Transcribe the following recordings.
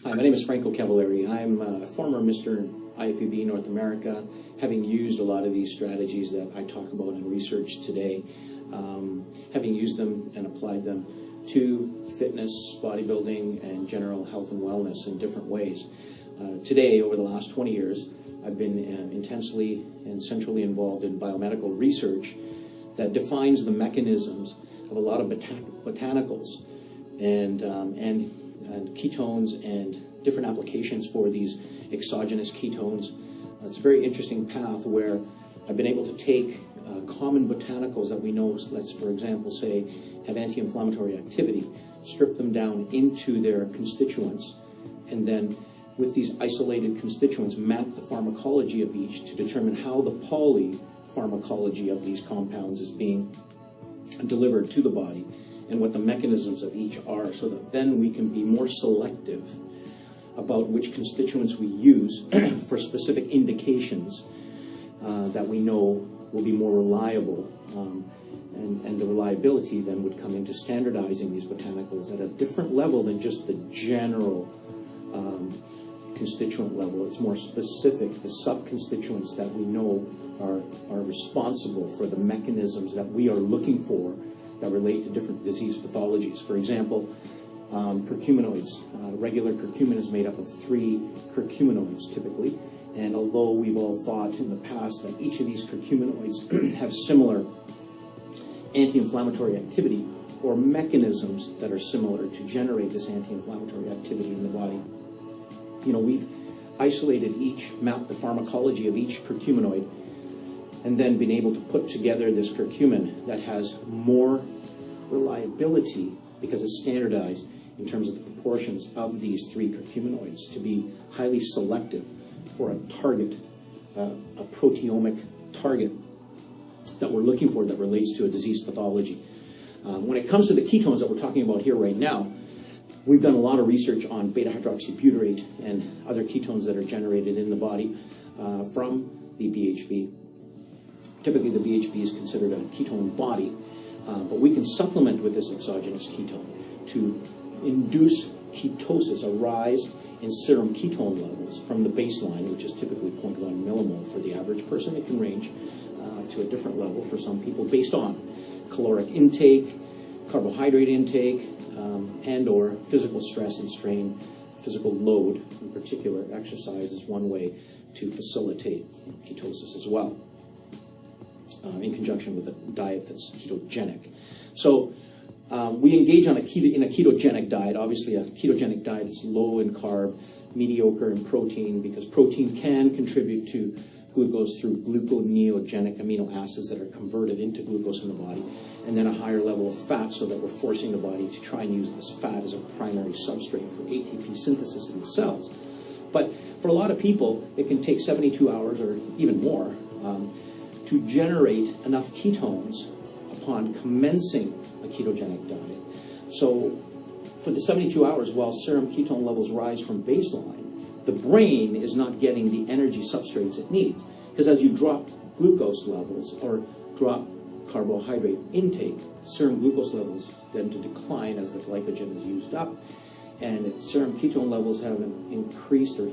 Hi, my name is Franco Cavallari. I'm a former Mr. IFBB North America, having used a lot of these strategies that I talk about in research today, having used them and applied them to fitness, bodybuilding, and general health and wellness in different ways. Today, over the last 20 years, I've been intensely and centrally involved in biomedical research that defines the mechanisms of a lot of botanicals and ketones and different applications for these exogenous ketones. It's a very interesting path where I've been able to take common botanicals that we know, let's for example say, have anti-inflammatory activity, strip them down into their constituents, and then with these isolated constituents map the pharmacology of each to determine how the polypharmacology of these compounds is being delivered to the body and what the mechanisms of each are, so that then we can be more selective about which constituents we use for specific indications that we know will be more reliable. And the reliability then would come into standardizing these botanicals at a different level than just the general constituent level. It's more specific, the sub-constituents that we know are responsible for the mechanisms that we are looking for that relate to different disease pathologies. For example, curcuminoids. Regular curcumin is made up of 3 curcuminoids typically, and although we've all thought in the past that each of these curcuminoids have similar anti-inflammatory activity or mechanisms that are similar to generate this anti-inflammatory activity in the body, you know, we've isolated each, mapped the pharmacology of each curcuminoid, and then been able to put together this curcumin that has more reliability because it's standardized in terms of the proportions of these 3 curcuminoids to be highly selective for a target, a proteomic target that we're looking for that relates to a disease pathology. When it comes to the ketones that we're talking about here right now, we've done a lot of research on beta-hydroxybutyrate and other ketones that are generated in the body from the BHB. Typically, the BHB is considered a ketone body, but we can supplement with this exogenous ketone to induce ketosis, a rise in serum ketone levels from the baseline, which is typically 0.1 millimole for the average person. It can range to a different level for some people based on caloric intake, carbohydrate intake, and or physical stress and strain, physical load. In particular, exercise is one way to facilitate ketosis as well, in conjunction with a diet that's ketogenic. So we engage on in a ketogenic diet. Obviously, a ketogenic diet is low in carb, mediocre in protein, because protein can contribute to glucose through gluconeogenic amino acids that are converted into glucose in the body, and then a higher level of fat, so that we're forcing the body to try and use this fat as a primary substrate for ATP synthesis in the cells. But for a lot of people, it can take 72 hours or even more to generate enough ketones upon commencing a ketogenic diet. So for the 72 hours, while serum ketone levels rise from baseline, the brain is not getting the energy substrates it needs. Because as you drop glucose levels or drop carbohydrate intake, serum glucose levels tend to decline as the glycogen is used up. And if serum ketone levels have increased or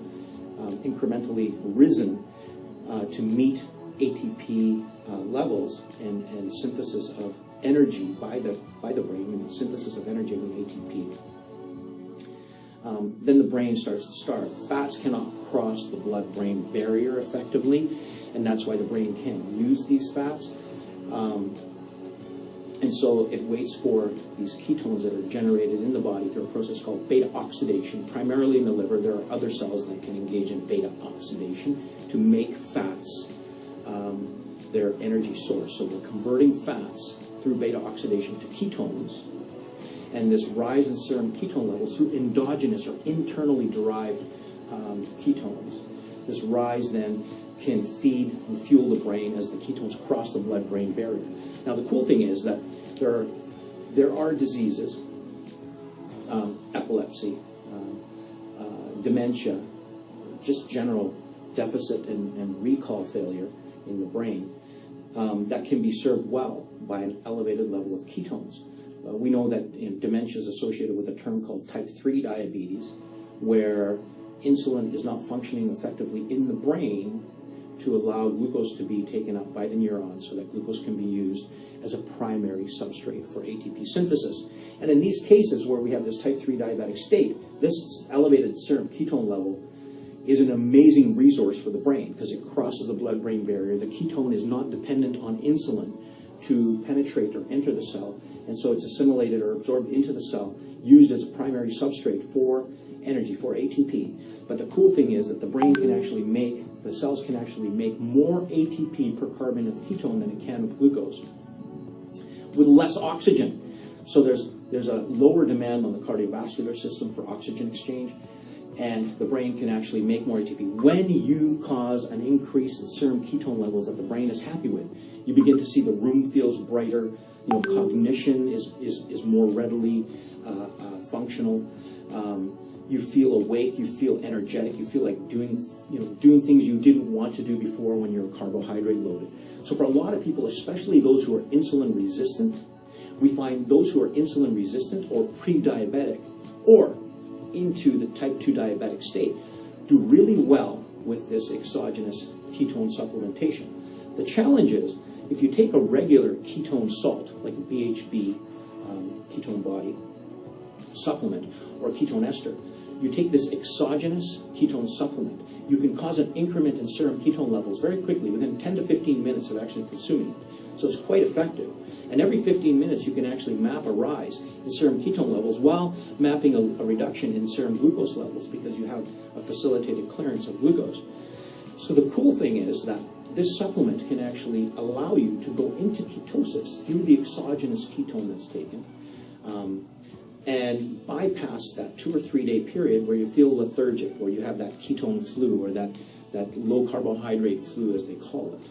incrementally risen to meet ATP levels and synthesis of energy by the brain, and synthesis of energy in ATP, then the brain starts to starve. Fats cannot cross the blood-brain barrier effectively, and that's why the brain can't use these fats. And so it waits for these ketones that are generated in the body through a process called beta oxidation, primarily in the liver. There are other cells that can engage in beta oxidation to make fats their energy source. So we're converting fats through beta oxidation to ketones, and this rise in serum ketone levels through endogenous or internally derived ketones. This rise then can feed and fuel the brain as the ketones cross the blood-brain barrier. Now the cool thing is that there are diseases, epilepsy, dementia, just general deficit and recall failure in the brain, that can be served well by an elevated level of ketones. We know that dementia is associated with a term called type 3 diabetes, where insulin is not functioning effectively in the brain to allow glucose to be taken up by the neurons so that glucose can be used as a primary substrate for ATP synthesis. And in these cases where we have this type 3 diabetic state, this elevated serum ketone level is an amazing resource for the brain because it crosses the blood-brain barrier. The ketone is not dependent on insulin to penetrate or enter the cell, and so it's assimilated or absorbed into the cell, used as a primary substrate for energy, for ATP. But the cool thing is that the brain can actually make, the cells can actually make more ATP per carbon of ketone than it can of glucose with less oxygen. So there's a lower demand on the cardiovascular system for oxygen exchange, and the brain can actually make more ATP. When you cause an increase in serum ketone levels that the brain is happy with, you begin to see the room feels brighter, cognition is more readily functional. You feel awake, you feel energetic, you feel like doing things you didn't want to do before when you're carbohydrate loaded. So for a lot of people, especially those who are insulin resistant, we find those who are insulin resistant or pre-diabetic or into the type 2 diabetic state do really well with this exogenous ketone supplementation. The challenge is, if you take a regular ketone salt, like a BHB ketone body supplement or ketone ester, you take this exogenous ketone supplement, you can cause an increment in serum ketone levels very quickly, within 10 to 15 minutes of actually consuming it. So it's quite effective. And every 15 minutes you can actually map a rise in serum ketone levels while mapping a reduction in serum glucose levels because you have a facilitated clearance of glucose. So the cool thing is that this supplement can actually allow you to go into ketosis through the exogenous ketone that's taken, and bypass that 2 or 3 day period where you feel lethargic, or you have that ketone flu, or that low carbohydrate flu as they call it.